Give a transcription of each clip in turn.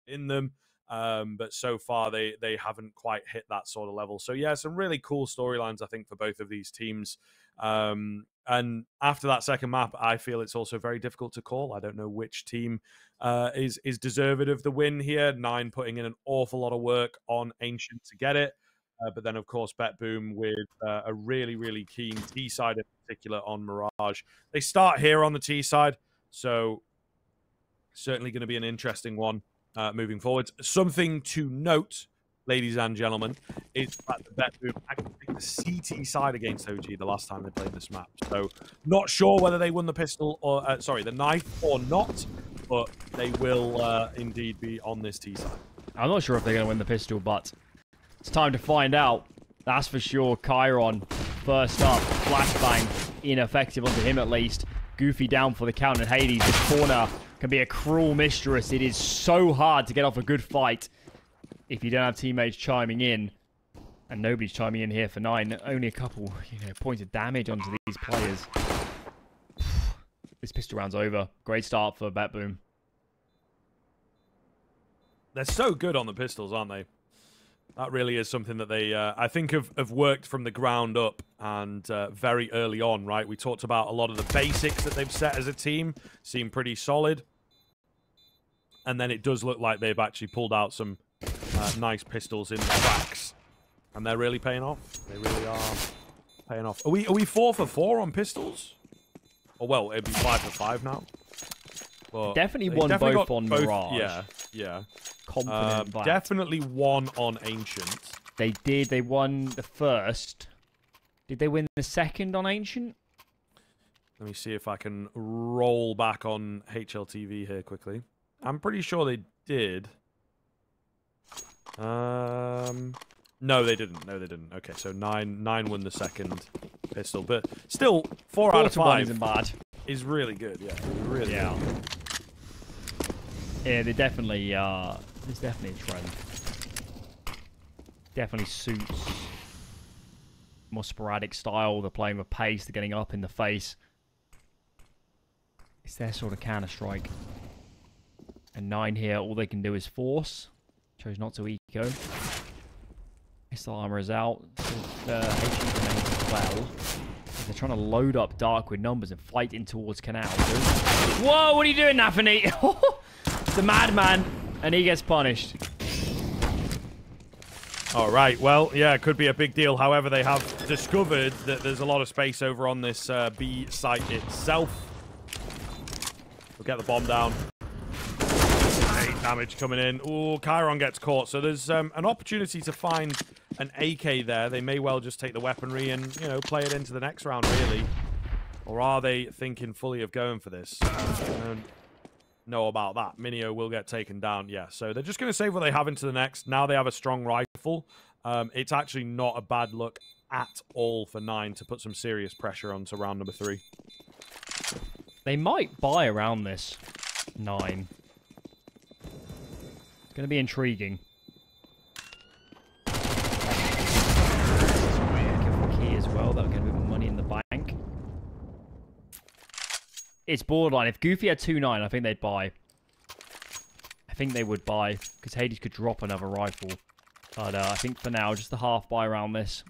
in them. But so far they haven't quite hit that sort of level. So yeah, some really cool storylines, I think, for both of these teams. And after that second map, I feel it's also very difficult to call. I don't know which team is deserved of the win here. Nine putting in an awful lot of work on Ancient to get it. But then, of course, BetBoom with a really, really keen T side in particular on Mirage. They start here on the T side, so certainly going to be an interesting one moving forward. Something to note, ladies and gentlemen, is that the BetBoom actually picked the CT side against OG the last time they played this map. So not sure whether they won the pistol or, the knife or not, but they will indeed be on this T side. I'm not sure if they're going to win the pistol, but it's time to find out. That's for sure. Chiron, first up. Flashbang, ineffective onto him at least. Goofy down for the count, and Hades, this corner can be a cruel mistress. It is so hard to get off a good fight if you don't have teammates chiming in. And nobody's chiming in here for 9. Only a couple, points of damage onto these players. This pistol round's over. Great start for BetBoom. They're so good on the pistols, aren't they? That really is something that they, I think, have worked from the ground up and very early on, right? We talked about a lot of the basics that they've set as a team seem pretty solid. And then it does look like they've actually pulled out some nice pistols in the cracks. And they're really paying off. They really are paying off. Are we 4 for 4 on pistols? Or, well, it'd be 5 for 5 now. But definitely won both on Mirage. Yeah. Confident definitely won on Ancient. They did. They won the first. Did they win the second on Ancient? Let me see if I can roll back on HLTV here quickly. I'm pretty sure they did. No, they didn't. No, they didn't. Okay, so 9 won the second pistol, but still 4 out of 5 isn't bad. Is really good. Yeah, really. Yeah. Good. Yeah, they definitely. There's definitely a trend. Definitely suits more sporadic style. They're playing with pace. They're getting up in the face. It's their sort of counter-strike. And 9 here, all they can do is force. Chose not to eco. Missile armor is out. HE remains as well. They're trying to load up Dark with numbers and fight in towards Canal. Whoa, what are you doing, nafany? The madman, and he gets punished. All right, well, yeah, it could be a big deal. However, they have discovered that there's a lot of space over on this B site itself. We'll get the bomb down. 8 damage coming in. Ooh, Chiron gets caught. So there's an opportunity to find an AK there. They may well just take the weaponry and, play it into the next round, really. Or are they thinking fully of going for this? Know about that. Minio will get taken down. Yeah, so they're just going to save what they have into the next. Now they have a strong rifle. It's actually not a bad look at all for 9 to put some serious pressure onto round number 3. They might buy around this 9. It's going to be intriguing. Key as well. That'll get a bit more money in the bank. It's borderline. If Goofy had 2-9, I think they'd buy. I think they would buy, because Hades could drop another rifle. But I think for now, just the half buy around this.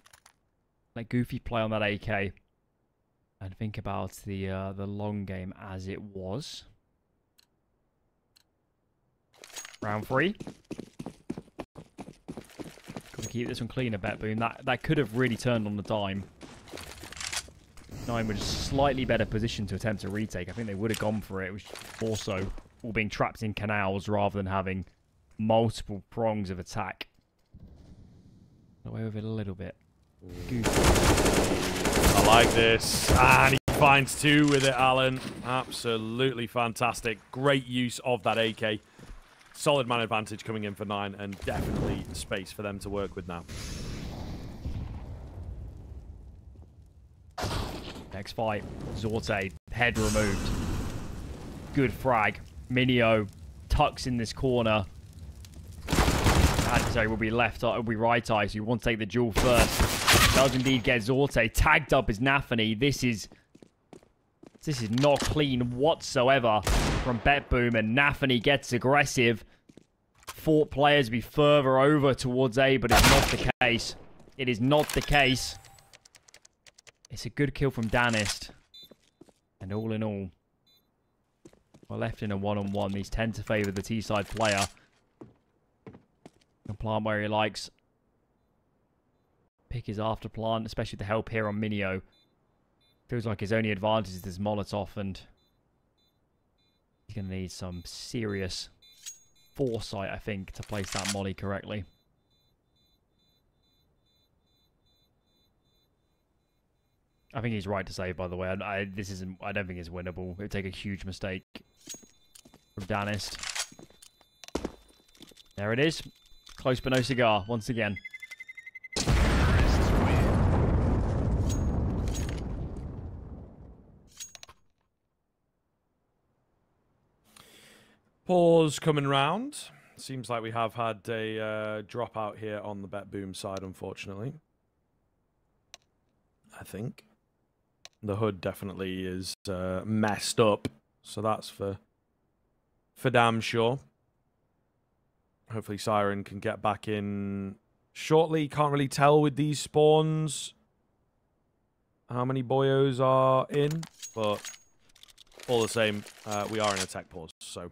Let Goofy play on that AK. And think about the long game as it was. Round 3. Got to keep this one clean a BetBoom. That could have really turned on the dime. 9 was slightly better position to attempt a retake. I think they would have gone for it. It was also all being trapped in canals rather than having multiple prongs of attack. Away with it a little bit. Goofy. I like this. And he finds 2 with it, Alan. Absolutely fantastic. Great use of that AK. Solid man advantage coming in for 9, and definitely space for them to work with now. Next fight, Zorte, head removed. Good frag. Minio tucks in this corner. Adversary will be will be right eye, so you want to take the duel first. Does indeed get Zorte. Tagged up as nafany. This is not clean whatsoever from BetBoom, and nafany gets aggressive. thought players be further over towards A, but it's not the case. It is not the case. It's a good kill from danistzz. And all in all, we're left in a one-on-one. These tend to favour the T-side player. Can plant where he likes. Pick his after plant, especially with the help here on Minio. Feels like his only advantage is this Molotov, and he's going to need some serious foresight, I think, to place that molly correctly. I think he's right to save, by the way. I don't think it's winnable. It would take a huge mistake from danistzz. There it is. Close but no cigar, once again. Pause coming round. Seems like we have had a dropout here on the BetBoom side, unfortunately. I think. The hood definitely is messed up, so that's for damn sure. Hopefully Siren can get back in shortly. Can't really tell with these spawns how many boyos are in, but all the same, we are in a tech pause. So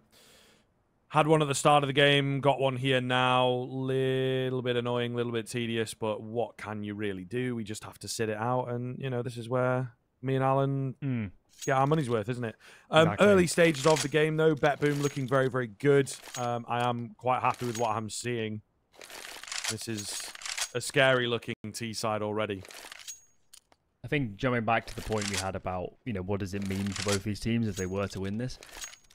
had one at the start of the game, got one here now. Little bit annoying, little bit tedious, but what can you really do? We just have to sit it out, and you know, this is where me and Alan get our money's worth, isn't it? Exactly. Early stages of the game, though, BetBoom looking very, very good. I am quite happy with what I'm seeing. This is a scary-looking T-side already. I think jumping back to the point we had about, you know, what does it mean for both these teams if they were to win this?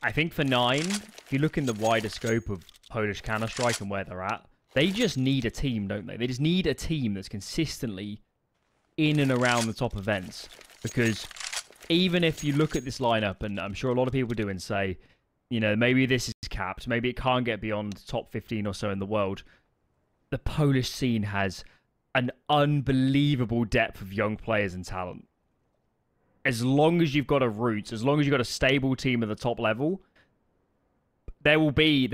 I think for 9, if you look in the wider scope of Polish Counter-Strike and where they're at, they just need a team, don't they? They just need a team that's consistently in and around the top events. Because even if you look at this lineup, and I'm sure a lot of people do and say, you know, maybe this is capped, maybe it can't get beyond top 15 or so in the world, the Polish scene has an unbelievable depth of young players and talent. As long as you've got a root, as long as you've got a stable team at the top level, there will be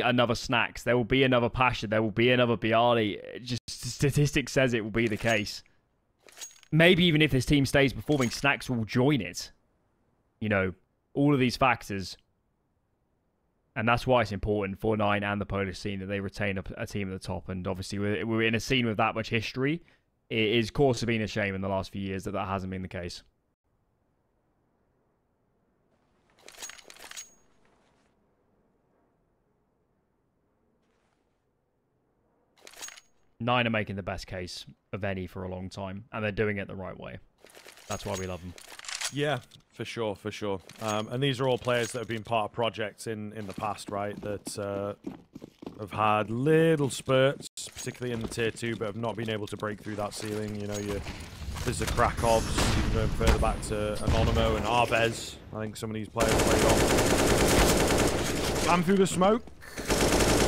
another Snacks, there will be another Pasha, there will be another Bialy. Just statistics says it will be the case. Maybe even if this team stays performing, Snacks will join it. You know, all of these factors. And that's why it's important for 9 and the Polish scene that they retain a team at the top. And obviously, we're in a scene with that much history. It is, of course, been a shame in the last few years that hasn't been the case. Nine are making the best case of any for a long time, and they're doing it the right way. That's why we love them. Yeah, for sure, for sure. And these are all players that have been part of projects in the past, right? That have had little spurts, particularly in the tier 2, but have not been able to break through that ceiling. You know, there's the Krakovs, even going further back to Anonimo and Arbez. I think some of these players played off. Slam through the smoke.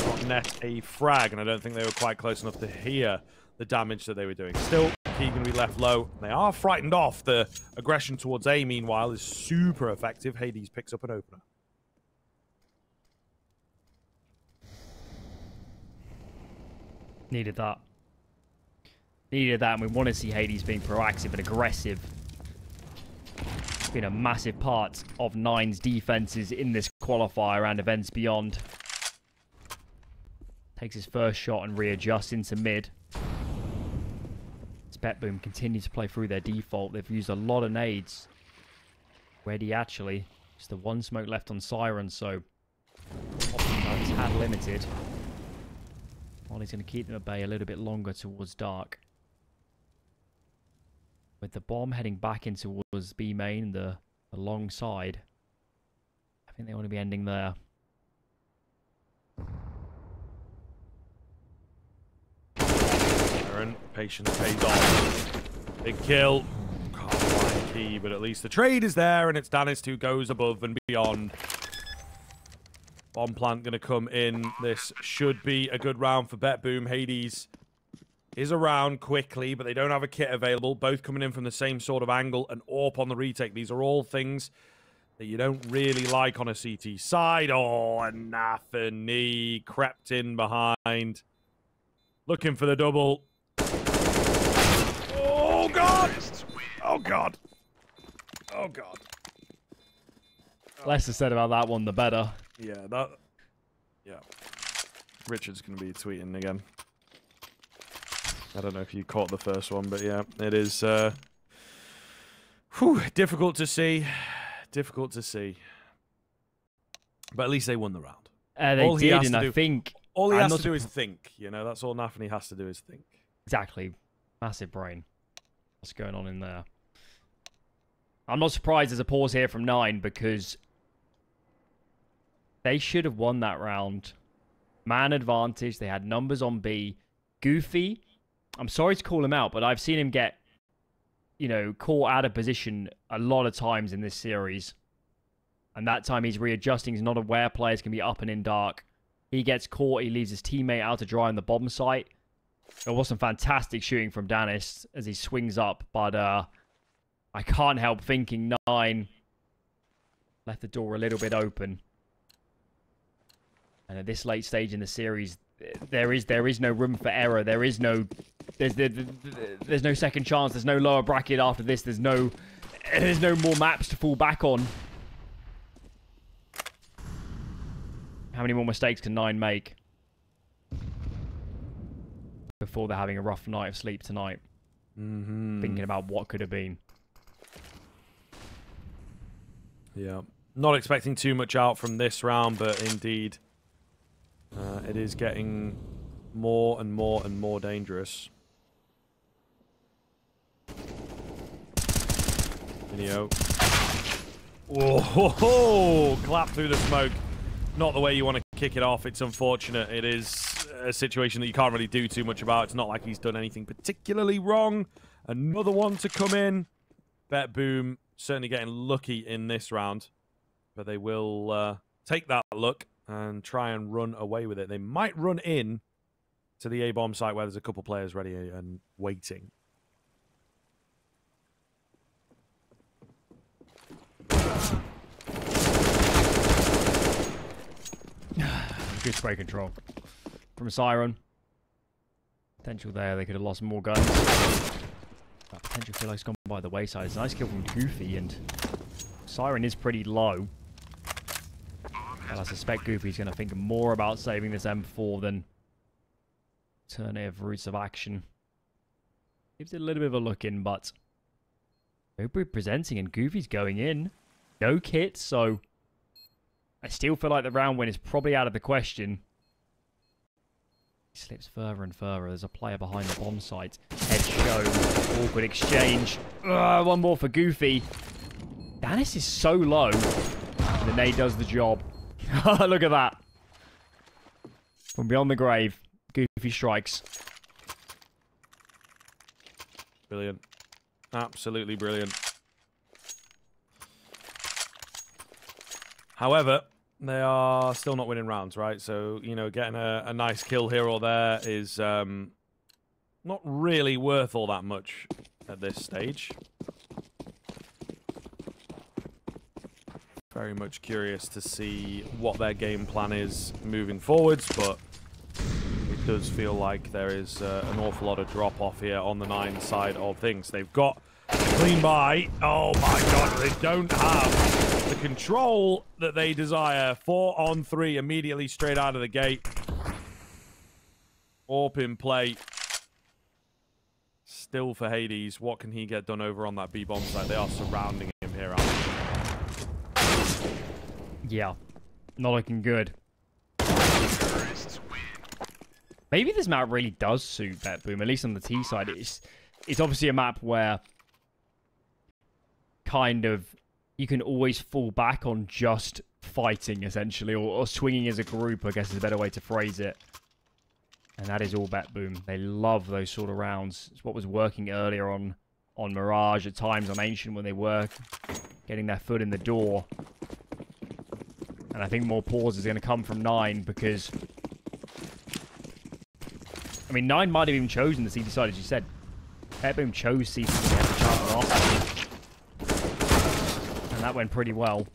Not net a frag, and I don't think they were quite close enough to hear the damage that they were doing. Still, Key going to be left low. They are frightened off. The aggression towards A, meanwhile, is super effective. Hades picks up an opener. Needed that. Needed that, and we want to see Hades being proactive and aggressive. It's been a massive part of 9's defenses in this qualifier and events beyond. Takes his first shot and readjusts into mid. BetBoom continue to play through their default. They've used a lot of nades. Ready, actually. Just the one smoke left on Siren, so option time is had limited. Molly's going to keep them at bay a little bit longer towards dark. With the bomb heading back in towards B main, the long side. I think they want to be ending there. Patience pays off. Big kill. Can't find Key, but at least the trade is there, and it's danistzz who goes above and beyond. Bomb plant going to come in. This should be a good round for BetBoom. Hades is around quickly, but they don't have a kit available. Both coming in from the same sort of angle. An AWP on the retake. These are all things that you don't really like on a CT side. Oh, and nafany crept in behind. Looking for the double. Oh, God! Oh, God. Oh, God. Less is said about that one, the better. Yeah, yeah. Richard's going to be tweeting again. I don't know if you caught the first one, but yeah, it is difficult to see. Difficult to see. But at least they won the round. They did, and I think... All he has to do is think, you know? That's all nafany has to do is think. Exactly. Massive brain. What's going on in there? I'm not surprised there's a pause here from 9, because they should have won that round. Man advantage. They had numbers on B. Goofy, I'm sorry to call him out, but I've seen him get, you know, caught out of position a lot of times in this series. And that time he's readjusting. He's not aware players can be up and in dark. He gets caught. He leaves his teammate out to dry on the bomb site. It was some fantastic shooting from danistzz as he swings up. But I can't help thinking 9 left the door a little bit open. And at this late stage in the series, there is no room for error. There's no second chance. There's no lower bracket after this. There's no more maps to fall back on. How many more mistakes can 9 make before they're having a rough night of sleep tonight? Thinking about what could have been. Yeah. Not expecting too much out from this round, but indeed, it is getting more and more and more dangerous. Video. Whoa! Clap through the smoke. Not the way you want to kick it off. It's unfortunate. It is a situation that you can't really do too much about. It's not like he's done anything particularly wrong. Another one to come in. BetBoom certainly getting lucky in this round. But they will take that look and try and run away with it. They might run in to the A-bomb site where there's a couple players ready and waiting. Good spray control from Siren. Potential there. They could have lost more guns. That potential feel like it's gone by the wayside. It's a nice kill from Goofy, and Siren is pretty low. And I suspect Goofy's going to think more about saving this M4 than alternative routes of action. Gives it a little bit of a look in, but Obrey presenting and Goofy's going in. No kit, so I still feel like the round win is probably out of the question. He slips further and further. There's a player behind the bomb site. Head show. Awkward exchange. One more for Goofy. danistzz is so low. And the nade does the job. Look at that. From beyond the grave, Goofy strikes. Brilliant. Absolutely brilliant. However, they are still not winning rounds, right? So, you know, getting a nice kill here or there is not really worth all that much at this stage. Very much curious to see what their game plan is moving forwards, but it does feel like there is an awful lot of drop-off here on the 9 side of things. They've got a clean buy. Oh my god, they don't have the control that they desire. 4 on 3 immediately straight out of the gate. AWP in play. Still for Hades. What can he get done over on that B-bomb side? They are surrounding him here, aren't they? Yeah. Not looking good. Maybe this map really does suit BetBoom, at least on the T side. It's obviously a map where kind of you can always fall back on just fighting, essentially, or swinging as a group, I guess is a better way to phrase it. And that is all BetBoom. They love those sort of rounds. It's what was working earlier on Mirage, at times on Ancient, when they were getting their foot in the door. And I think more pause is going to come from 9, because I mean, 9 might have even chosen the CT side, as you said. BetBoom chose CT and had the chance last time. And That went pretty well.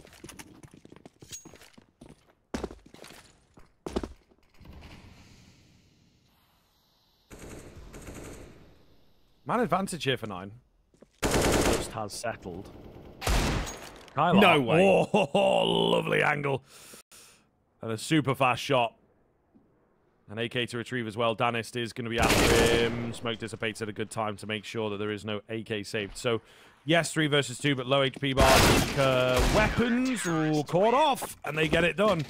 Man advantage here for 9. Just has settled. Kylar. No way. Oh, lovely angle. And a super fast shot. An AK to retrieve as well. danistzz is going to be after him. Smoke dissipates at a good time to make sure that there is no AK saved. So, yes, 3 versus 2, but low HP bar. Weapons. Ooh, caught off. And they get it done.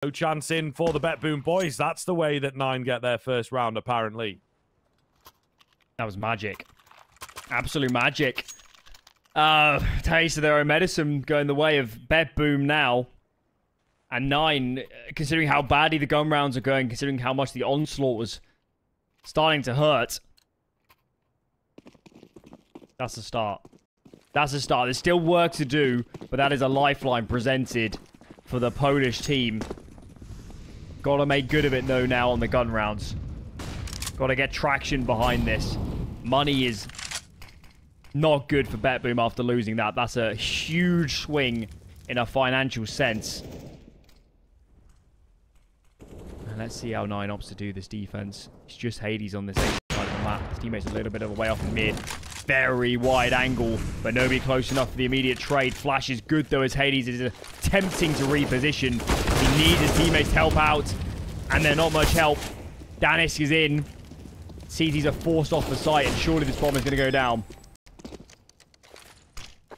No chance in for the BetBoom boys. That's the way that 9 get their first round, apparently. That was magic. Absolute magic. Taste of their own medicine going the way of BetBoom now. And 9, considering how badly the gun rounds are going, considering how much the onslaught was starting to hurt. That's a start. That's a start. There's still work to do, but that is a lifeline presented for the Polish team. Gotta make good of it, though, now on the gun rounds. Gotta get traction behind this. Money is not good for BetBoom after losing that. That's a huge swing in a financial sense. And let's see how 9 opts to do this defense. It's just Hades on this side of the map. His teammate's a little bit of a way off mid. Very wide angle, but nobody close enough for the immediate trade. Flash is good, though, as Hades is attempting to reposition. He needs his teammates to help out, and they're not much help. danistzz is in. CTs are forced off the site, and surely this bomb is going to go down.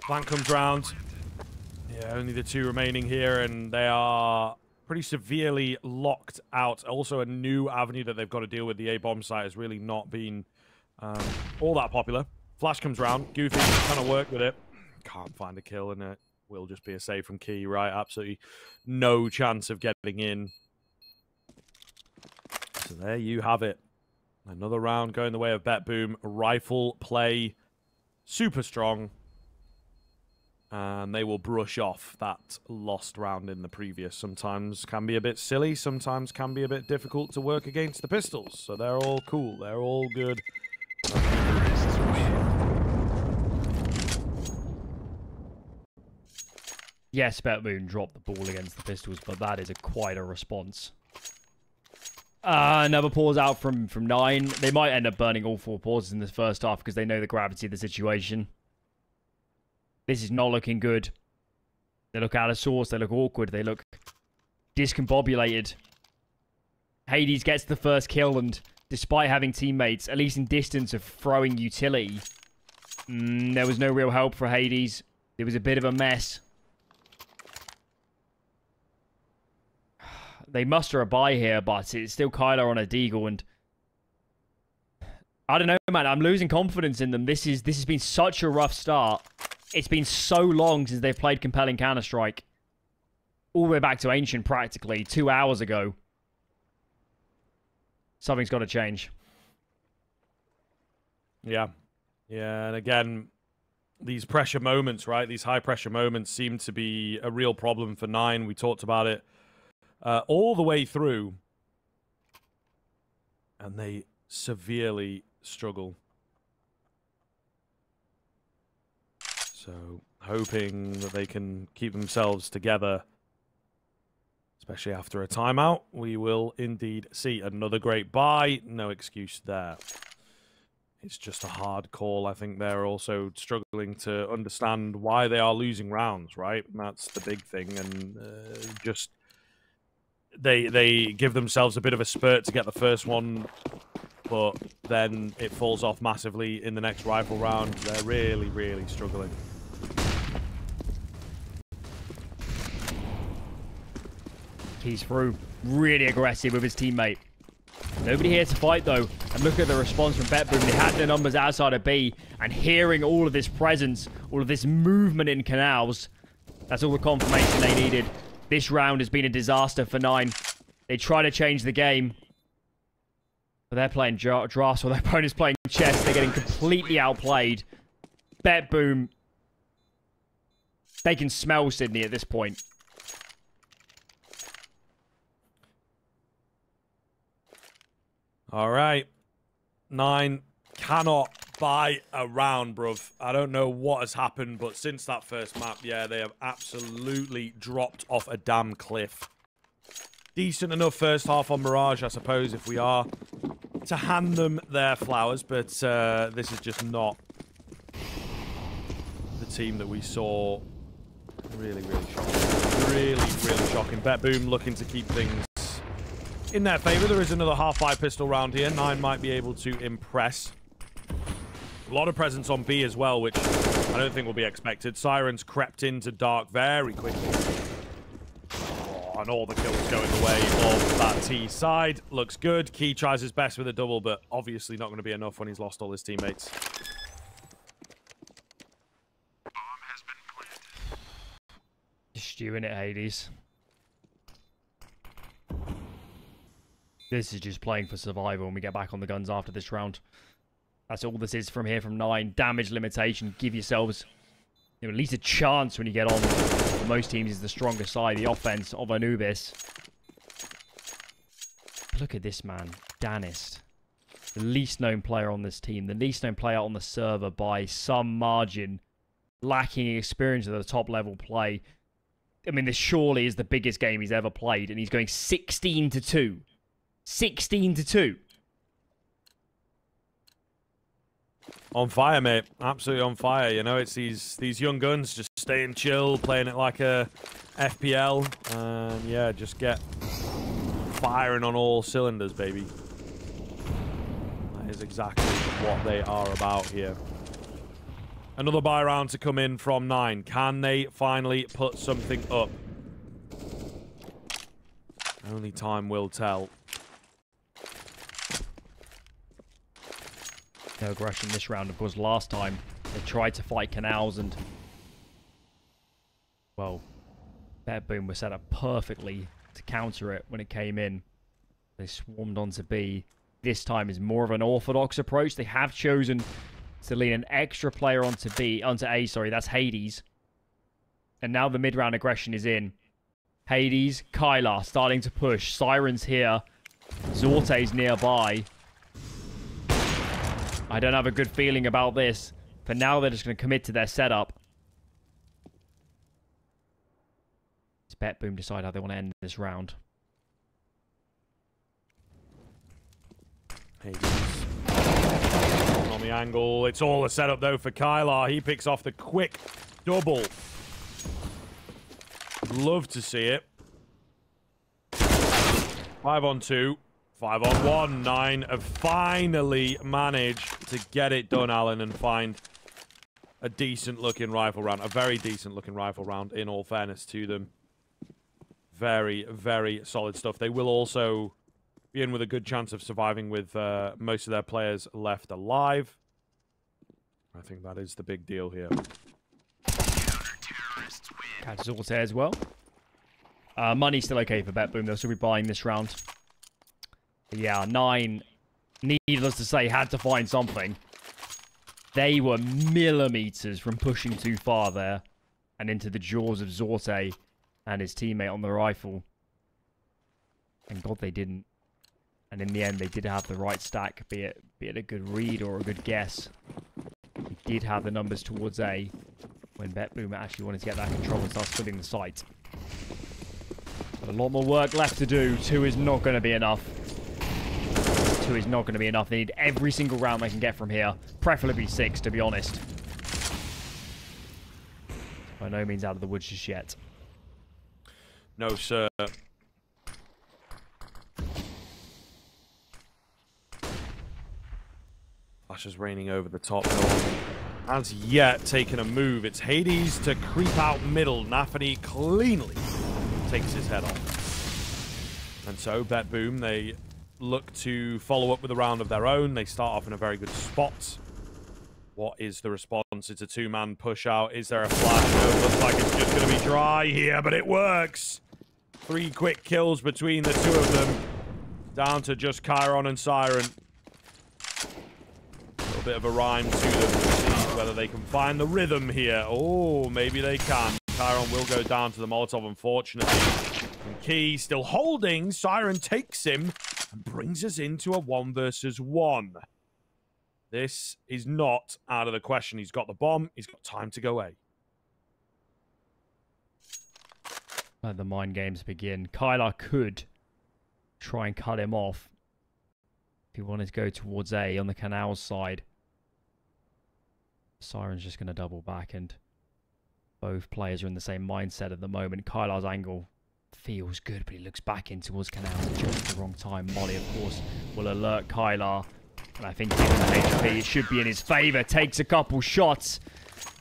Flank comes round. Yeah, only the 2 remaining here, and they are pretty severely locked out. Also, a new avenue that they've got to deal with. The A-bomb site has really not been all that popular. Flash comes round. Goofy trying to work with it. Can't find a kill, and it will just be a save from Key, right? Absolutely no chance of getting in. So there you have it. Another round going the way of BetBoom. Rifle play. Super strong. And they will brush off that lost round in the previous. Sometimes can be a bit silly. Sometimes can be a bit difficult to work against the pistols. So they're all cool. They're all good. Yes, BetBoom dropped the ball against the pistols, but that is quite a response. Another pause out from 9. They might end up burning all 4 pauses in this first half because they know the gravity of the situation. This is not looking good. They look out of sorts. They look awkward. They look discombobulated. Hades gets the first kill, and despite having teammates, at least in distance of throwing utility, there was no real help for Hades. It was a bit of a mess. They muster a buy here, but it's still Kylar on a deagle, and I don't know, man. I'm losing confidence in them. This has been such a rough start. It's been so long since they've played compelling Counter-Strike. All the way back to Ancient, practically, 2 hours ago. Something's got to change. Yeah. Yeah, and again, these pressure moments, right? These high-pressure moments seem to be a real problem for 9. We talked about it all the way through. And they severely struggle. So, hoping that they can keep themselves together, especially after a timeout. We will indeed see another great buy. No excuse there. It's just a hard call. I think they're also struggling to understand why they are losing rounds, right? And that's the big thing. And just they give themselves a bit of a spurt to get the first one, but then it falls off massively in the next rifle round. They're really, really struggling. He's through. Really aggressive with his teammate. Nobody here to fight, though. And look at the response from BetBoom. They had their numbers outside of B. And hearing all of this presence, all of this movement in canals, that's all the confirmation they needed. This round has been a disaster for 9. They try to change the game. But they're playing drafts, while their opponent's playing chess. They're getting completely outplayed. BetBoom. They can smell Sydney at this point. All right. 9 cannot by a round, bruv. I don't know what has happened, but since that first map, yeah, they have absolutely dropped off a damn cliff. Decent enough first half on Mirage, I suppose, if we are to hand them their flowers, but this is just not the team that we saw. Really, really shocking. Really, really shocking. BetBoom looking to keep things in their favor. There is another half-fire pistol round here. 9 might be able to impress. A lot of presence on B as well, which I don't think will be expected. Sirens crept into dark very quickly. Oh, and all the kills going the way of that T side. Looks good. Key tries his best with a double, but obviously not going to be enough when he's lost all his teammates. Stewing it, Hades. This is just playing for survival when we get back on the guns after this round. That's all this is from here from 9. Damage limitation. Give yourselves at least a chance when you get on. For most teams is the stronger side. The offense of Anubis. Look at this man. danistzz. The least known player on this team. The least known player on the server by some margin. Lacking experience at the top level play. I mean, this surely is the biggest game he's ever played. And he's going 16-2. 16-2. On fire, mate. Absolutely on fire. You know, it's these young guns just staying chill, playing it like a FPL. And yeah, just get firing on all cylinders, baby. That is exactly what they are about here. Another buy round to come in from 9. Can they finally put something up? Only time will tell. No aggression this round, of course. Last time they tried to fight canals and, well, BetBoom was set up perfectly to counter it when it came in. They swarmed onto B. This time is more of an orthodox approach. They have chosen to lean an extra player onto A, sorry, that's Hades. And now the mid-round aggression is in. Hades, Kylar starting to push. Sirens here. Zorte's nearby. I don't have a good feeling about this. For now, they're just going to commit to their setup. Let's BetBoom decide how they want to end this round. Hades. On the angle. It's all a setup, though, for Kylar. He picks off the quick double. Love to see it. 5 on 2. 5 on 1. 9 have finally managed to get it done, Alan, and find a decent-looking rifle round. A very decent-looking rifle round, in all fairness to them. Very, very solid stuff. They will also be in with a good chance of surviving with most of their players left alive. I think that is the big deal here. Catches Zorte as well. Money's still okay for BetBoom. They'll still be buying this round. Yeah, 9, needless to say, had to find something. They were millimeters from pushing too far there and into the jaws of Zorte and his teammate on the rifle. And God, they didn't. And in the end, they did have the right stack, be it a good read or a good guess. They did have the numbers towards A when BetBoom actually wanted to get that control and start splitting the site. But a lot more work left to do. 2 is not going to be enough. 2 is not going to be enough. They need every single round they can get from here. Preferably 6, to be honest. By no means out of the woods just yet. No, sir. Flash is raining over the top. No one has yet taken a move. It's Hades to creep out middle. nafany cleanly takes his head off. And so, BetBoom, they look to follow up with a round of their own. They start off in a very good spot. What is the response? It's a 2-man push out. Is there a flash? No, looks like it's just going to be dry here, but it works. 3 quick kills between the 2 of them. Down to just Chiron and Siren. A little bit of a rhyme to them. We'll see whether they can find the rhythm here. Oh, maybe they can. Chiron will go down to the Molotov, unfortunately. And Key still holding. Siren takes him and brings us into a 1 versus 1. This is not out of the question. He's got the bomb. He's got time to go A. Let the mind games begin. Kylar could try and cut him off if he wanted to go towards A on the canal side. Siren's just going to double back, and both players are in the same mindset at the moment. Kylar's angle feels good, but he looks back in towards canal at just the wrong time. Molly, of course, will alert Kylar. And I think given the HP, it should be in his favour. Takes a couple shots,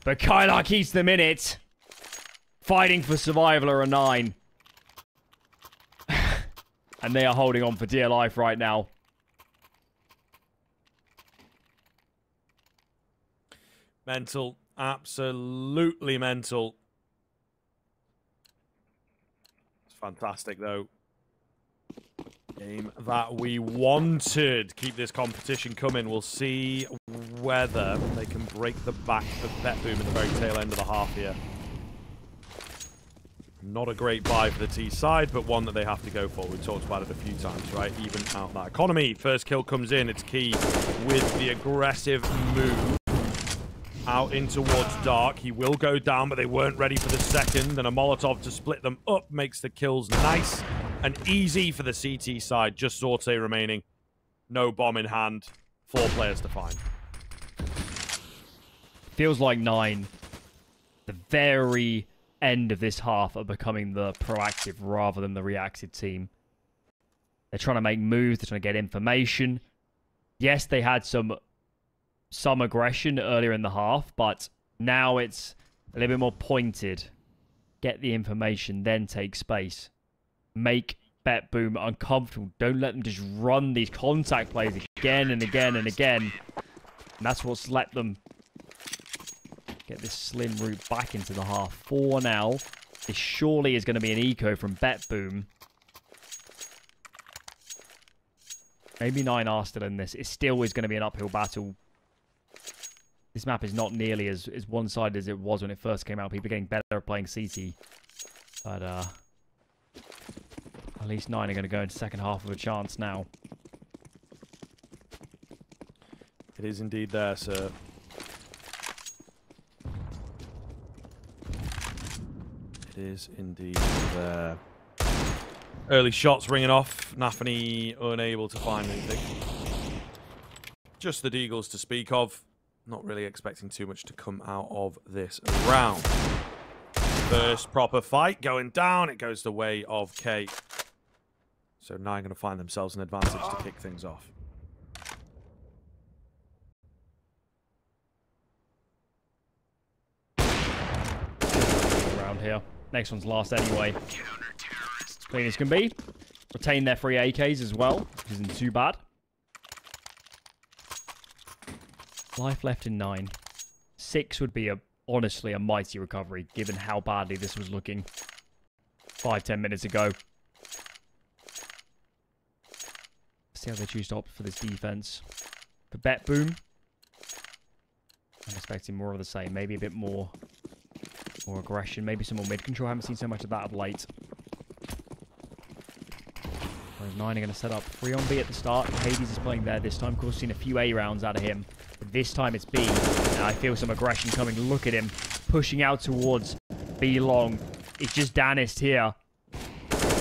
but Kylar keeps them in it. Fighting for survival are a 9. And they are holding on for dear life right now. Mental. Absolutely mental. It's fantastic, though. Game that we wanted. Keep this competition coming. We'll see whether they can break the back of BetBoom in the very tail end of the half here. Not a great buy for the T side, but one that they have to go for. We've talked about it a few times, right? Even out that economy. First kill comes in. It's key with the aggressive move out in towards Dark. He will go down, but they weren't ready for the second. And a Molotov to split them up makes the kills nice and easy for the CT side. Just Sorte remaining. No bomb in hand. 4 players to find. Feels like 9. The very end of this half are becoming the proactive rather than the reactive team. They're trying to make moves. They're trying to get information. Yes, they had some aggression earlier in the half, but now it's a little bit more pointed. Get the information, then take space. Make BetBoom uncomfortable. Don't let them just run these contact plays again and again and again. And that's what's let them get this slim route back into the half. 4 now. This surely is going to be an eco from BetBoom. Maybe 9 are still in this. It still is going to be an uphill battle. This map is not nearly as one-sided as it was when it first came out. People are getting better at playing CT. But at least 9 are going to go into second half of a chance now. It is indeed there, sir. It is indeed there. Early shots ringing off. nafany unable to find anything. Just the Deagles to speak of. Not really expecting too much to come out of this round. First proper fight going down. It goes the way of K. So 9 going to find themselves an advantage to kick things off. Around here. Next one's last anyway. Clean as can be. Retain their free AKs as well, which isn't too bad. Life left in 9. 6 would be honestly a mighty recovery, given how badly this was looking 5-10 minutes ago. See how they choose to opt for this defense. For BetBoom, I'm expecting more of the same. Maybe a bit more aggression. Maybe some more mid-control. I haven't seen so much of that of late. Whereas 9 are going to set up 3 on B at the start. Hades is playing there this time. Of course, seen a few A rounds out of him. But this time it's B. And I feel some aggression coming. Look at him. Pushing out towards B long. It's just danistzz here.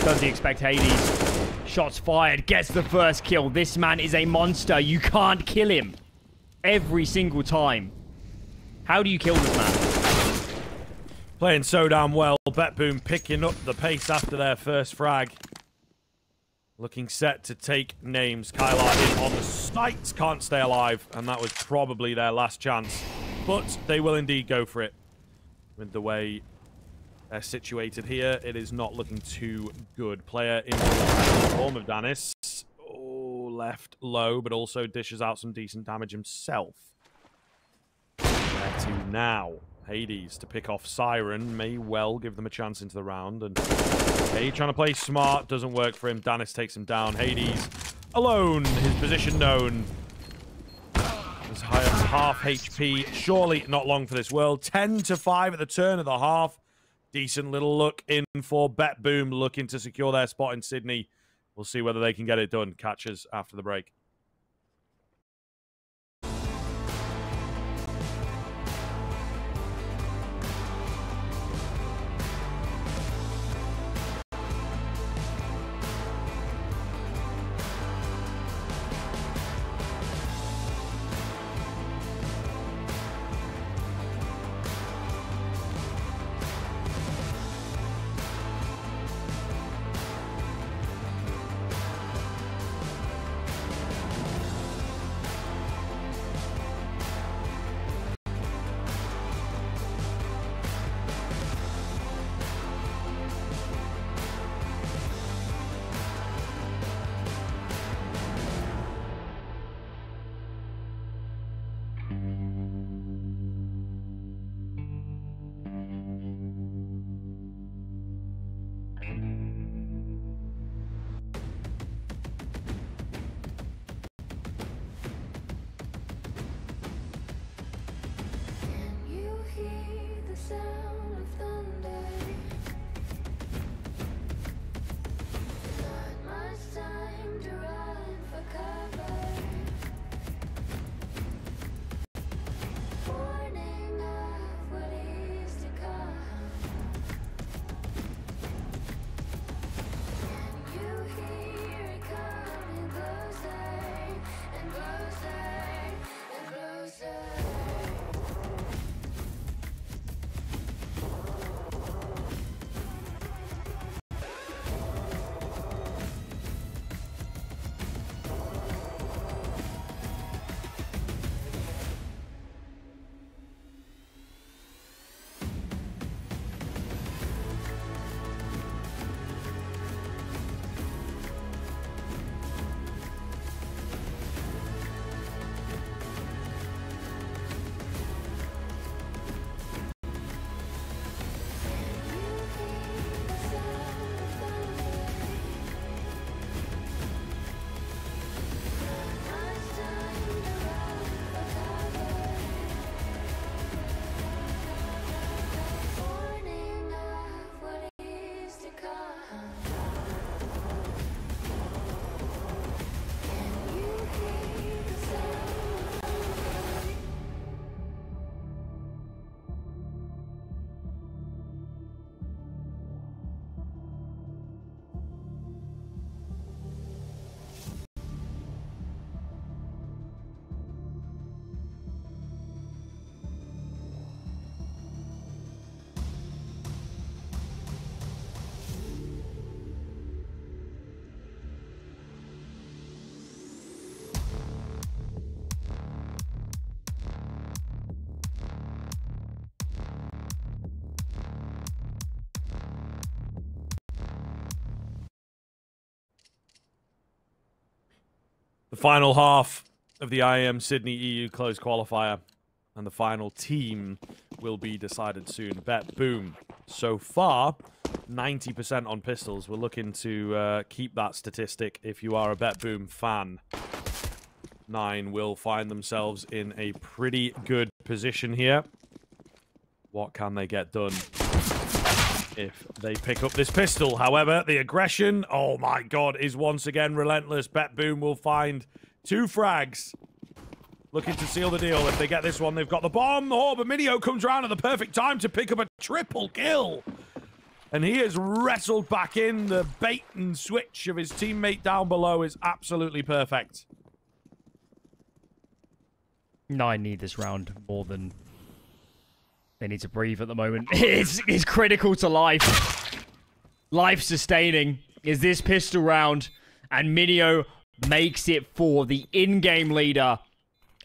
Does he expect Hades? Shots fired. Gets the first kill. This man is a monster. You can't kill him. Every single time. How do you kill this man? Playing so damn well. BetBoom picking up the pace after their first frag. Looking set to take names. Kylar in on the sights. Can't stay alive. And that was probably their last chance. But they will indeed go for it. With the way they're situated here, it is not looking too good. Player in the form of danistzz. Oh, left low, but also dishes out some decent damage himself. Where to now? Hades to pick off Siren may well give them a chance into the round. And hey, trying to play smart, doesn't work for him. danistzz takes him down. Hades alone, his position known. As high as half HP, surely not long for this world. 10-5 at the turn of the half. Decent little look in for BetBoom, looking to secure their spot in Sydney. We'll see whether they can get it done. Catches after the break. The final half of the IEM Sydney EU closed qualifier. And the final team will be decided soon. BetBoom. So far, 90% on pistols. We're looking to keep that statistic if you are a BetBoom fan. 9 will find themselves in a pretty good position here. What can they get done if they pick up this pistol? However, the aggression, oh my god, is once again relentless. BetBoom will find 2 frags. Looking to seal the deal. If they get this one, they've got the bomb. Oh, but Minio comes around at the perfect time to pick up a triple kill. And he is wrestled back in. The bait and switch of his teammate down below is absolutely perfect. 9 need this round more than they need to breathe at the moment. It's critical to life. Life sustaining is this pistol round. And Minio makes it for the in-game leader.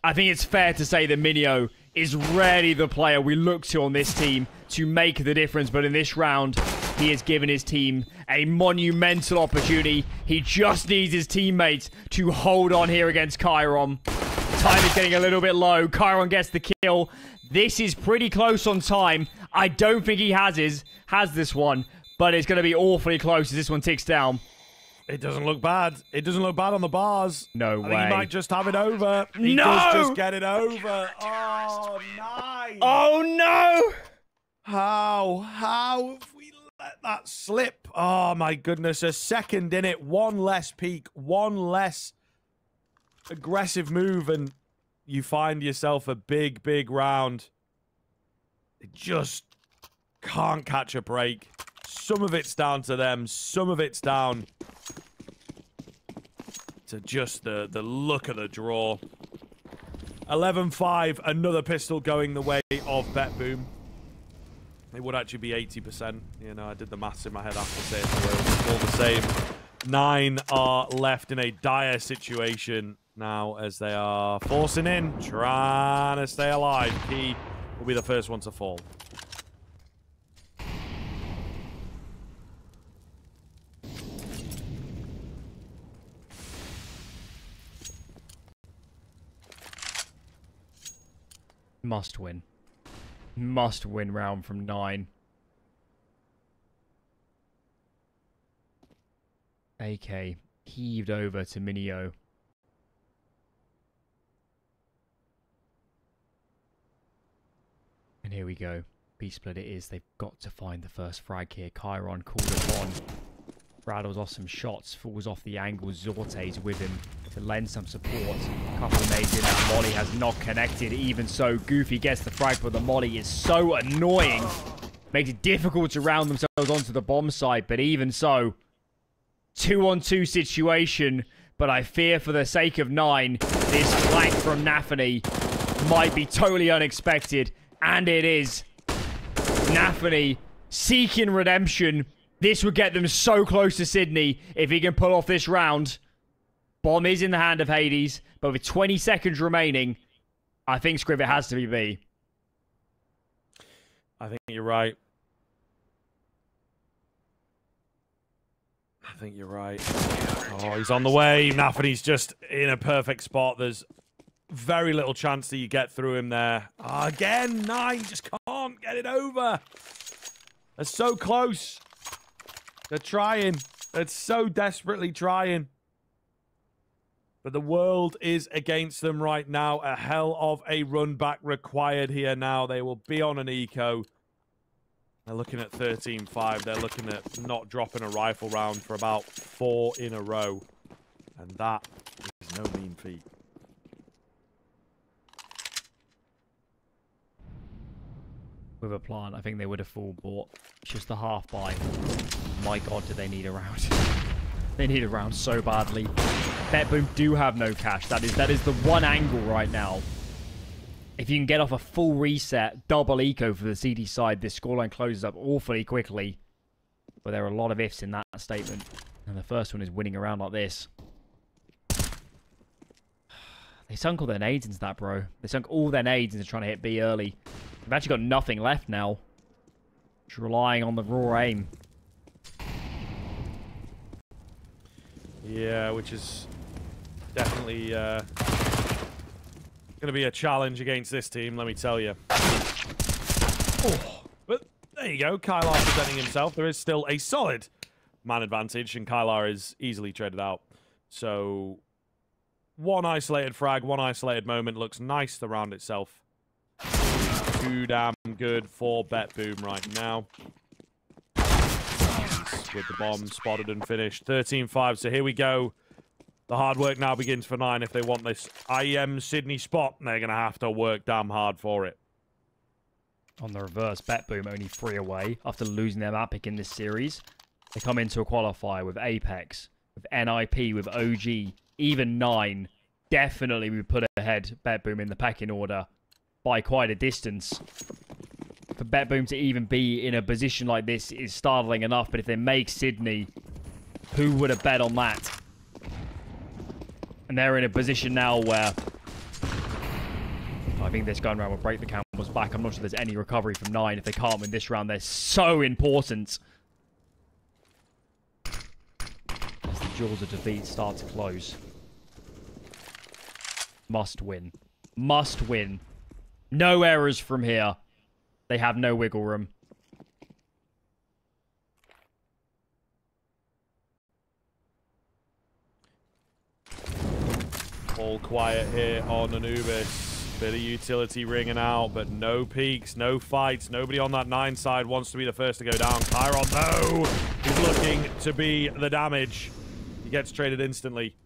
I think it's fair to say that Minio is rarely the player we look to on this team to make the difference. But in this round, he has given his team a monumental opportunity. He just needs his teammates to hold on here against Chiron. Time is getting a little bit low. Chiron gets the kill. This is pretty close on time. I don't think he has this one, but it's going to be awfully close as this one ticks down. It doesn't look bad. It doesn't look bad on the bars. No way. I think he might just have it over. He does just get it over. Oh, nice. Oh, no. How have we let that slip? Oh, my goodness. A second in it. One less peak. One less aggressive move. And you find yourself a big, big round. It just can't catch a break. Some of it's down to them. Some of it's down to just the look of the draw. 11-5. Another pistol going the way of BetBoom. It would actually be 80%. You know, I did the maths in my head after saying it's all the same. 9 are left in a dire situation now as they are forcing in, trying to stay alive. Key will be the first one to fall. Must win. Must win round from 9. AK heaved over to Minio. And here we go. B-split it is. They've got to find the first frag here. Chiron called upon. Rattles off some shots. Falls off the angle. Zorte's with him to lend some support. A couple of nades in. That molly has not connected. Even so, Goofy gets the frag, but the molly is so annoying. Makes it difficult to round themselves onto the bomb site. But even so, 2-on-2 situation. But I fear for the sake of 9, this flank from nafany might be totally unexpected. And it is. nafany seeking redemption. This would get them so close to Sydney if he can pull off this round. Bomb is in the hand of Hades, but with 20 seconds remaining, I think Scrivet has to be B. I think you're right. I think you're right. Oh, he's on the way. nafany's just in a perfect spot. There's very little chance that you get through him there. Oh, again, 9 just can't get it over. They're so close. They're trying. They're so desperately trying. But the world is against them right now. A hell of a run back required here now. They will be on an eco. They're looking at 13-5. They're looking at not dropping a rifle round for about 4 in a row. And that is no mean feat. With a plant, I think they would have full bought. Just the half buy. My god, do they need a round. They need a round so badly. BetBoom do have no cash. That is the one angle right now. If you can get off a full reset, double eco for the CD side, this scoreline closes up awfully quickly. But there are a lot of ifs in that statement. And the first one is winning around like this. They sunk all their nades into that, bro. They sunk all their nades into trying to hit B early. They've actually got nothing left now. Just relying on the raw aim. Yeah, which is Definitely going to be a challenge against this team, let me tell you. Oh, but there you go. Kylar presenting himself. There is still a solid man advantage, and Kylar is easily traded out. So, one isolated frag, one isolated moment looks nice to round itself. Too damn good for BetBoom right now. With the bomb spotted and finished. 13-5, so here we go. The hard work now begins for 9. If they want this IEM Sydney spot, they're going to have to work damn hard for it. On the reverse, BetBoom only 3 away after losing their map pick in this series. They come into a qualifier with Apex, with NIP, with OG, even 9. Definitely we put ahead BetBoom in the pecking order by quite a distance. For BetBoom to even be in a position like this is startling enough, but if they make Sydney, who would have bet on that? And they're in a position now where I think this gun round will break the Campbell's back. I'm not sure there's any recovery from 9. If they can't win this round, they're so important. As the jaws of defeat start to close. Must win. Must win. No errors from here. They have no wiggle room. All quiet here on Anubis. Bit of utility ringing out, but no peaks, no fights. Nobody on that 9 side wants to be the first to go down. Chiron, no! He's looking to be the damage. He gets traded instantly.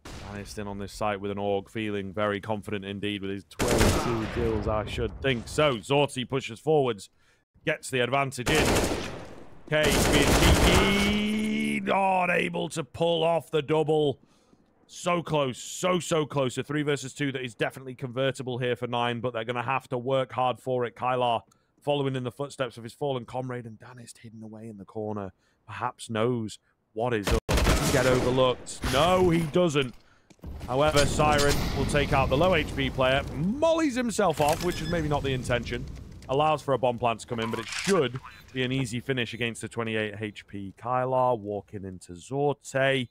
Danistzz in on this site with an AUG, feeling very confident indeed with his 22 kills, I should think. So, Zorty pushes forwards, gets the advantage in. Okay, being not able to pull off the double. So close, so close. A 3 versus 2 that is definitely convertible here for 9, but they're going to have to work hard for it. Kylar following in the footsteps of his fallen comrade, and Danistzz hidden away in the corner. Perhaps knows what is up. Doesn't get overlooked. No, he doesn't. However, Siren will take out the low HP player, mollies himself off, which is maybe not the intention. Allows for a bomb plant to come in, but it should be an easy finish against the 28 HP Kylar. Walking into Zorte.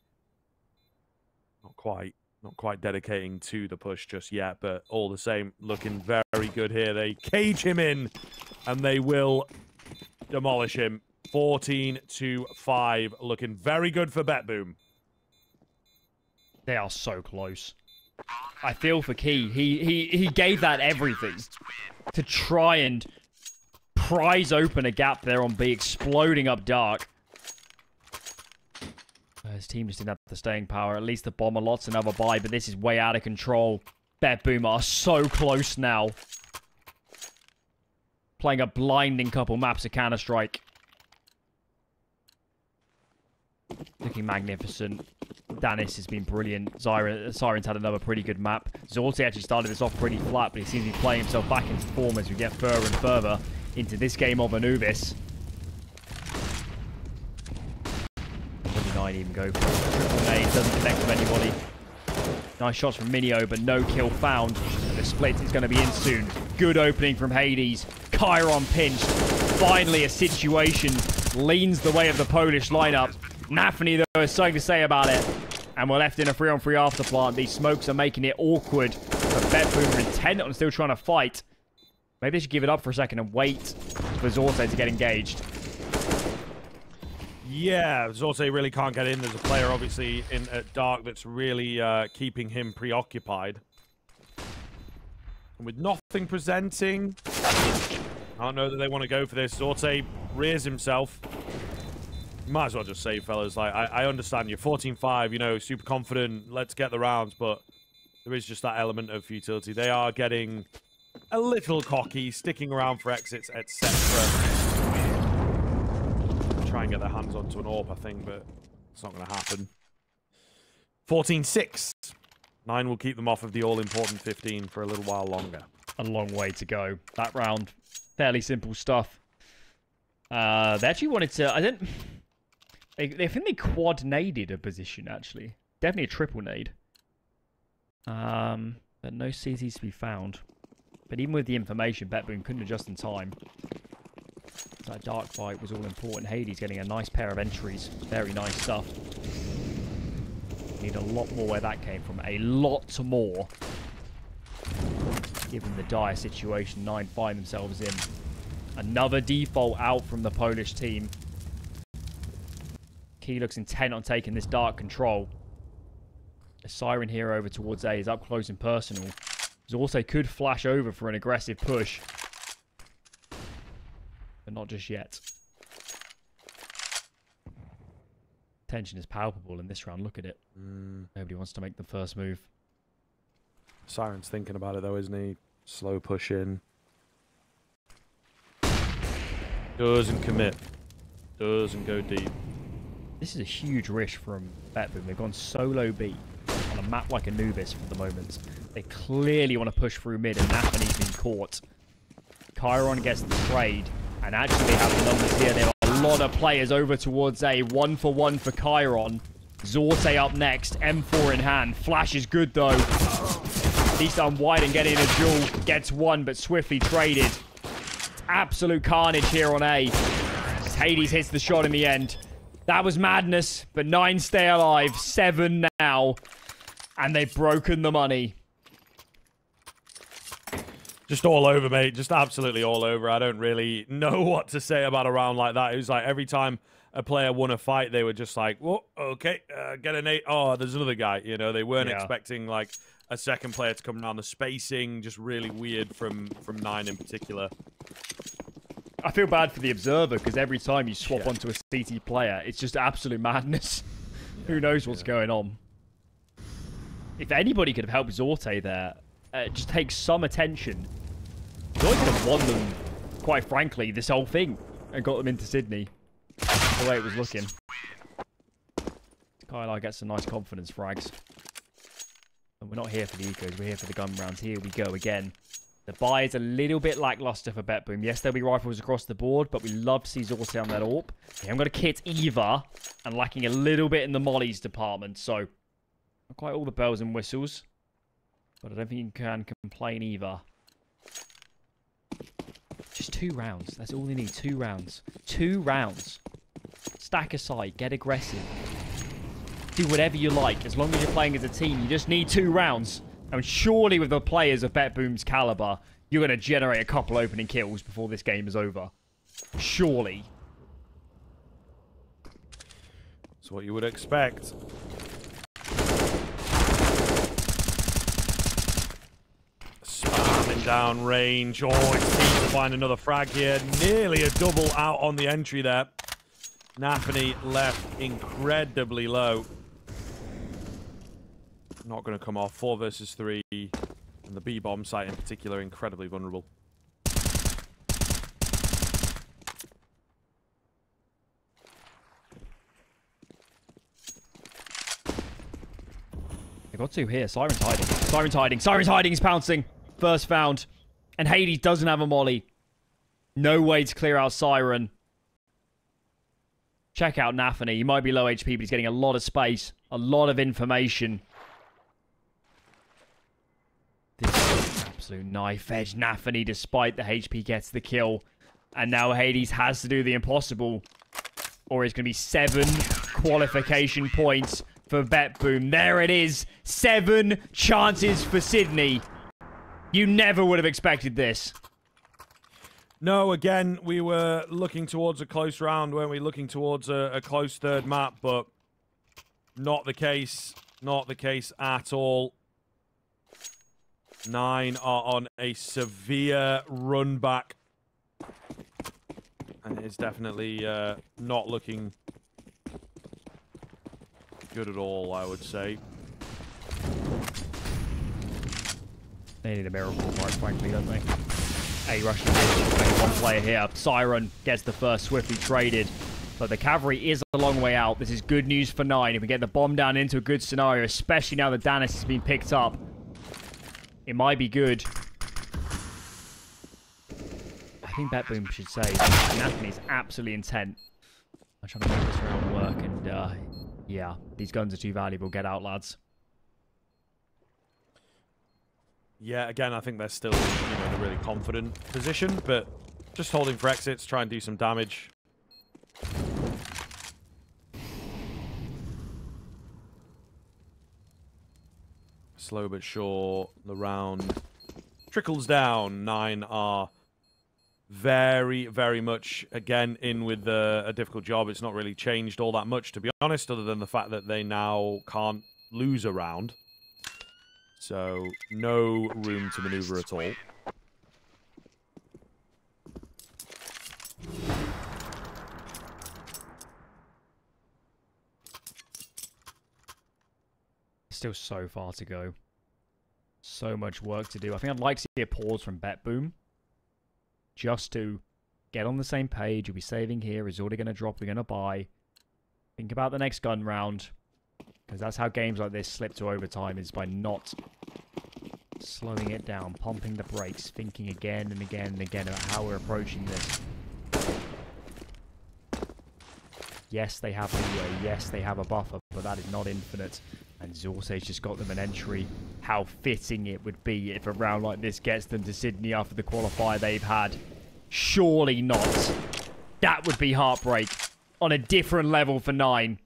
Not quite dedicating to the push just yet, but all the same, looking very good here. They cage him in, and they will demolish him. 14-5, looking very good for BetBoom. They are so close. I feel for Key. He gave that everything to try and prise open a gap there on B, exploding up dark. His team just didn't have the staying power. At least the bomber lot's another buy, but this is way out of control. BetBoom are so close now. Playing a blinding couple maps of Counter-Strike. Looking magnificent. Danistzz has been brilliant. Siren's had another pretty good map. Zorty actually started this off pretty flat, but he seems to be playing himself back into form as we get further and further into this game of Anubis. Even go for it. Triple nade, doesn't connect with anybody. Nice shots from Minio, but no kill found. And the split is going to be in soon. Good opening from Hades. Chiron pinched. Finally, a situation leans the way of the Polish lineup. nafany, though, has something to say about it. And we're left in a 3-on-3 afterplant. These smokes are making it awkward. But BetBoom are intent on still trying to fight. Maybe they should give it up for a second and wait for Zorte to get engaged. Yeah, Zorte really can't get in. There's a player, obviously, in at dark that's really keeping him preoccupied. And with nothing presenting, I don't know that they want to go for this. Zorte rears himself. You might as well just say, fellas, like, I understand you're 14-5, you know, super confident, let's get the rounds, but there is just that element of futility. They are getting a little cocky, sticking around for exits, etc. Try and get their hands onto an AWP, I think, but it's not going to happen. 14-6. 9 will keep them off of the all-important 15 for a little while longer. A long way to go. That round, fairly simple stuff. They actually wanted to... I think they quad-naded a position, actually. Definitely a triple nade. But no CZs to be found. But even with the information, BetBoom couldn't adjust in time. That dark fight was all important. Hades getting a nice pair of entries. Very nice stuff. Need a lot more where that came from. A lot more. Given the dire situation 9 find themselves in. Another default out from the Polish team. Key looks intent on taking this dark control. A Siren here over towards A is up close and personal. Also could flash over for an aggressive push. But not just yet. Tension is palpable in this round. Look at it. Nobody wants to make the first move. Siren's thinking about it though, isn't he? Slow push in. Doesn't commit. Doesn't go deep. This is a huge risk from BetBoom. They've gone solo B on a map like Anubis for the moment. They clearly want to push through mid, and nafany's been caught. Chiron gets the trade, and actually they have the numbers here. There are a lot of players over towards A. 1 for 1 for Chiron. Zorte up next, M4 in hand. Flash is good though. He's done wide and getting a duel. Gets one, but swiftly traded. Absolute carnage here on A. As Hades hits the shot in the end. That was madness, but 9 stay alive. 7 now. And they've broken the money. Just all over, mate. Just absolutely all over. I don't really know what to say about a round like that. It was like every time a player won a fight, they were just like, whoa, okay, get an 8. Oh, there's another guy. You know, they weren't expecting like a second player to come around. The spacing just really weird from 9 in particular. I feel bad for the observer because every time you swap onto a CT player, it's just absolute madness. Who knows what's going on? If anybody could have helped Zorte there, just take some attention. Zorte could have won them, quite frankly, this whole thing and got them into Sydney. The way it was looking. Skylar gets some nice confidence frags. And we're not here for the ecos, we're here for the gun rounds. Here we go again. The buy is a little bit lackluster for BetBoom. Yes, there'll be rifles across the board, but we love to see Zorte on that AWP. They haven't got a kit either, and lacking a little bit in the mollies department, so not quite all the bells and whistles. But I don't think you can complain either. Just 2 rounds. That's all they need. 2 rounds. 2 rounds. Stack aside. Get aggressive. Do whatever you like. As long as you're playing as a team, you just need 2 rounds. And surely with the players of BetBoom's caliber, you're going to generate a couple opening kills before this game is over. Surely. That's what you would expect. Spamming down range. Oh, it's key to find another frag here. Nearly a double out on the entry there. nafany left incredibly low. Not going to come off. 4 versus 3. And the B-bomb site in particular, incredibly vulnerable. They got 2 here. Siren's hiding. Siren's hiding. Siren's hiding. He's pouncing. First found. And Hades doesn't have a molly. No way to clear out Siren. Check out nafany. He might be low HP, but he's getting a lot of space. A lot of information. This is an absolute knife edge. nafany, despite the HP, gets the kill. And now Hades has to do the impossible. Or it's going to be 7 qualification points for BetBoom. There it is. 7 chances for Sydney. You never would have expected this. No, again, we were looking towards a close round, weren't we? Looking towards a close third map, but not the case. Not the case at all. 9 are on a severe run back. And it is definitely not looking good at all, I would say. They need a miracle, quite frankly, don't they? A rushing one player here. Siren gets the first, swiftly traded. But the cavalry is a long way out. This is good news for 9. If we get the bomb down into a good scenario, especially now that danistzz has been picked up, it might be good. I think BetBoom should say nafany is absolutely intent. I'm trying to make this round work, and yeah, these guns are too valuable. Get out, lads. Yeah, again, I think they're still, in a really confident position, but just holding for exits, try and do some damage. Slow but sure, the round trickles down. 9 are very, very much, again, in with a difficult job. It's not really changed all that much, to be honest, other than the fact that they now can't lose a round. So, no room to maneuver at all. Still so far to go. So much work to do. I think I'd like to see a pause from BetBoom. Just to get on the same page. You'll be saving here. Is order going to drop? We're going to buy. Think about the next gun round. Because that's how games like this slip to overtime, is by not slowing it down, pumping the brakes, thinking again and again and again about how we're approaching this. Yes, they have leeway. Yes, they have a buffer, but that is not infinite. And Zorte's just got them an entry. How fitting it would be if a round like this gets them to Sydney after the qualifier they've had. Surely not. That would be heartbreak on a different level for 9.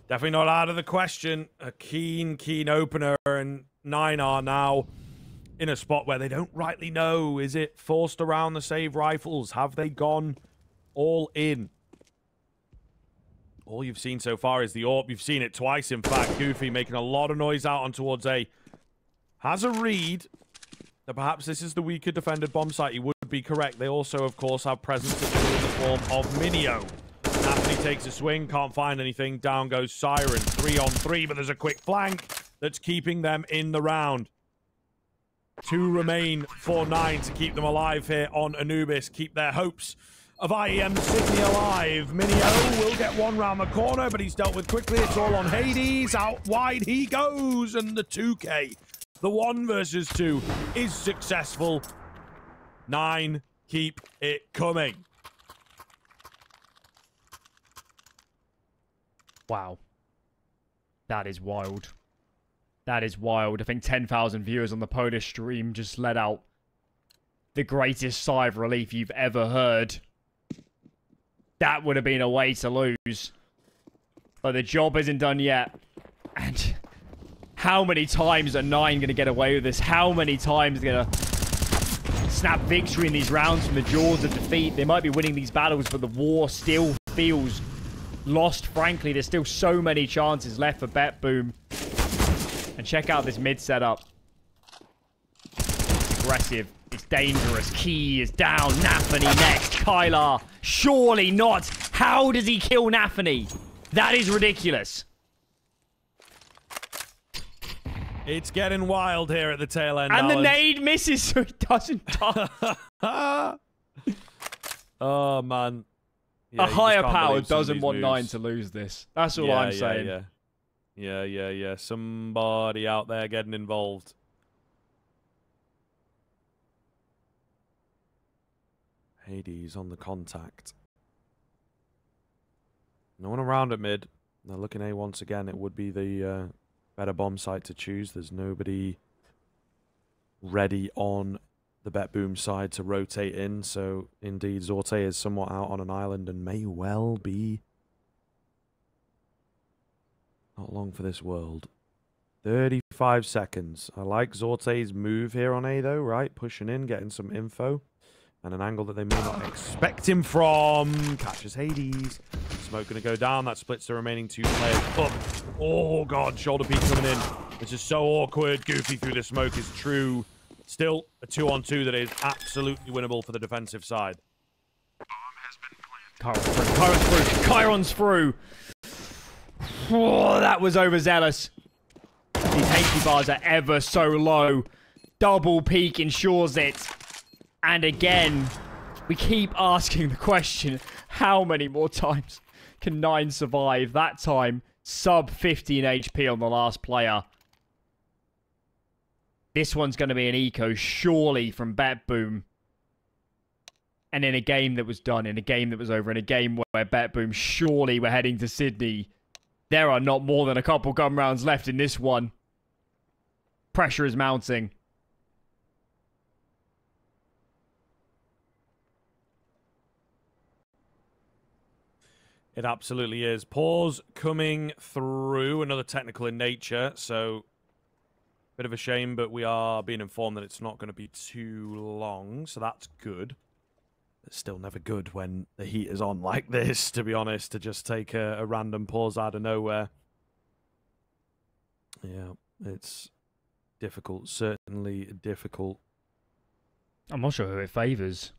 Definitely not out of the question. A keen opener, and 9 are now in a spot where they don't rightly know. Is it forced around the save rifles? Have they gone all in? All you've seen so far is the AWP. You've seen it twice, in fact. Goofy making a lot of noise out on towards A. Has a read that perhaps this is the weaker defended bomb site. He would be correct. They also, of course, have presence in the form of Minio. nafany takes a swing, can't find anything. Down goes Siren. 3 on 3, but there's a quick flank that's keeping them in the round. 2 remain for 9 to keep them alive here on Anubis. Keep their hopes of IEM Sydney alive. Minio will get one round the corner, but he's dealt with quickly. It's all on Hades. Out wide he goes, and the 2K, the 1 versus 2, is successful. 9 keep it coming. Wow. That is wild. That is wild. I think 10,000 viewers on the Polish stream just let out the greatest sigh of relief you've ever heard. That would have been a way to lose. But the job isn't done yet. And how many times are 9 going to get away with this? How many times are they going to snap victory in these rounds from the jaws of defeat? They might be winning these battles, but the war still feels lost, frankly. There's still so many chances left for BetBoom. And check out this mid setup. It's aggressive. It's dangerous. Key is down. nafany next. Kylar. Surely not. How does he kill nafany? That is ridiculous. It's getting wild here at the tail end. And the nade misses, so he doesn't die. Oh, man. Yeah, a higher power doesn't want 9 to lose this. That's all I'm saying. Yeah. Somebody out there getting involved. Hades on the contact. No one around at mid. They're looking A once again. It would be the better bomb site to choose. There's nobody ready on the BetBoom side to rotate in. So, indeed, Zorte is somewhat out on an island and may well be not long for this world. 35 seconds. I like Zorte's move here on A, though, right? Pushing in, getting some info. And an angle that they may not expect him from. Catches Hades. Smoke going to go down. That splits the remaining 2 players up. Oh, God. Shoulder peek coming in. This is so awkward. Goofy through the smoke is true. Still a 2-on-2 that is absolutely winnable for the defensive side. Chiron's through. Oh, that was overzealous. These HP bars are ever so low. Double peek ensures it. And again, we keep asking the question, how many more times can 9 survive? That time, sub 15 HP on the last player. This one's going to be an eco, surely, from BetBoom. And in a game that was done, in a game that was over, in a game where BetBoom surely were heading to Sydney, there are not more than a couple gun rounds left in this one. Pressure is mounting. It absolutely is. Pause coming through, another technical in nature, so bit of a shame, but we are being informed that it's not going to be too long, so that's good. It's still never good when the heat is on like this, to be honest, to just take a random pause out of nowhere. Yeah, it's difficult, certainly difficult. I'm not sure who it favours.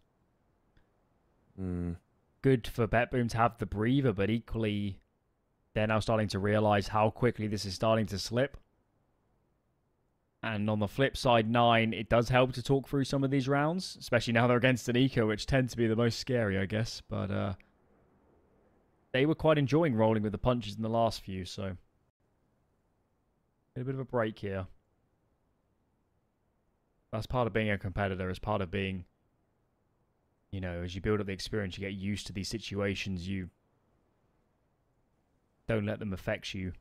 Good for BetBoom to have the breather, but equally, they're now starting to realise how quickly this is starting to slip. And on the flip side, 9, it does help to talk through some of these rounds, especially now they're against an eco, which tend to be the most scary, I guess. But they were quite enjoying rolling with the punches in the last few, so a bit of a break here. That's part of being a competitor, as part of being, you know, as you build up the experience, you get used to these situations. You don't let them affect you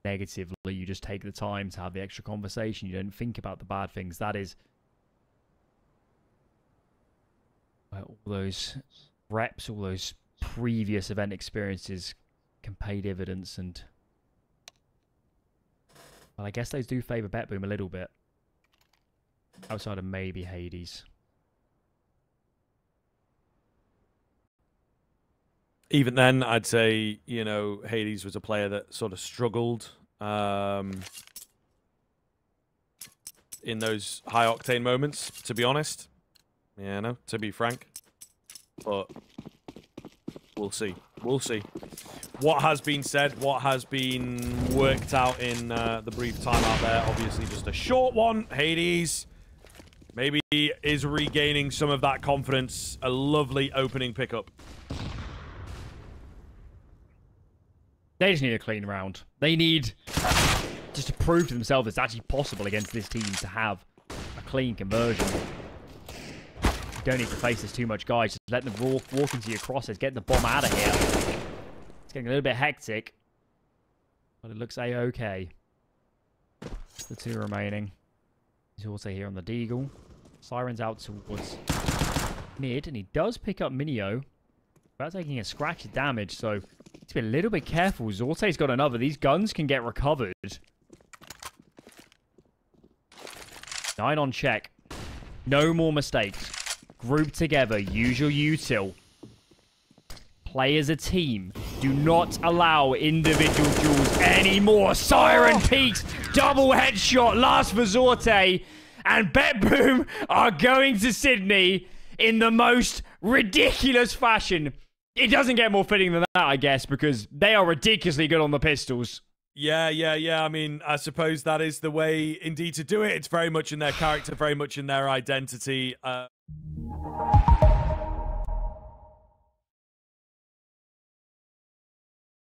negatively. You just take the time to have the extra conversation. You don't think about the bad things. That is where all those reps, all those previous event experiences can pay dividends. And, well, I guess those do favour BetBoom a little bit, outside of maybe Hades. Even then, I'd say, you know, Hades was a player that sort of struggled in those high-octane moments, to be honest. Yeah, no, to be frank. But we'll see. We'll see. What has been said, what has been worked out in the brief time out there, obviously just a short one. Hades maybe is regaining some of that confidence. A lovely opening pickup. They just need a clean round. They need just to prove to themselves it's actually possible against this team to have a clean conversion. You don't need to face this too much, guys. Just let them walk into your crosses. Get the bomb out of here. It's getting a little bit hectic, but it looks a-okay. The 2 remaining. He's also here on the Deagle. Siren's out towards mid, and he does pick up Minio without taking a scratch of damage, so need to be a little bit careful. Zorte's got another. These guns can get recovered. 9 on check. No more mistakes. Group together. Use your util. Play as a team. Do not allow individual duels anymore. Siren peaks. Double headshot. Last for Zorte. And BetBoom are going to Sydney in the most ridiculous fashion. It doesn't get more fitting than that, I guess, because they are ridiculously good on the pistols. Yeah. I mean, I suppose that is the way, indeed, to do it. It's very much in their character, very much in their identity.